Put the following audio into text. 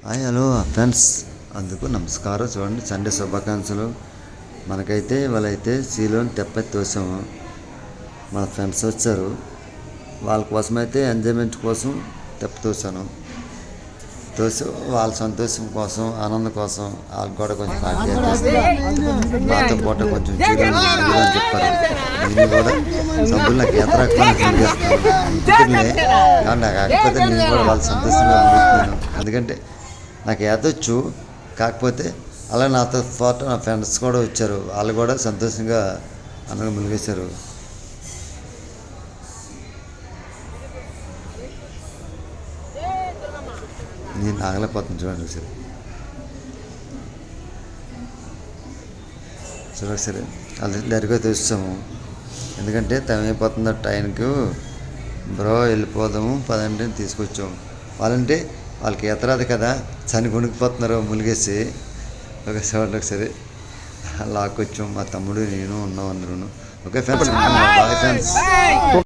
Hi hello friends, అందుకు నమస్కారం. చూడండి, సండే శుభాకాంక్షలు. మనకైతే వాళ్ళైతే సీలోని తెప్పతి తోసాము. మన ఫ్రెండ్స్ వచ్చారు, వాళ్ళ కోసమైతే ఎంజాయ్మెంట్ కోసం తెప్ప తోసాను. తోసి వాళ్ళ సంతోషం కోసం, ఆనందం కోసం వాళ్ళకి కూడా కొంచెం పార్టీ మాతో పూట కొంచెం చూడాలని అని చెప్పారు. నేను కూడా సభ్యులు నాకు ఈత రాకపోతే నాకు కాకపోతే నేను కూడా వాళ్ళ సంతోషంగా అనుకుంటున్నాను. ఎందుకంటే నాకు ఏదొచ్చు, కాకపోతే అలా నాతో పాటు నా ఫ్రెండ్స్ కూడా వచ్చారు. వాళ్ళు కూడా సంతోషంగా అందరూ మునిగేశారు. నేను ఆగలేకపోతున్నాను. చూడండి సరే అది డైరెక్ట్గా తెస్తాము. ఎందుకంటే టైం అయిపోతుందో టైంకి బ్రో వెళ్ళిపోదాము పదండి తీసుకొచ్చాము. వాళ్ళకి ఎత్తరాదు కదా, చని కొనుక్కుపోతున్నారు మునిగేసి. ఒకసారి లాక్కొచ్చాము. మా తమ్ముడు నేను ఉన్నాం అందరూ. Okay friends, bye friends.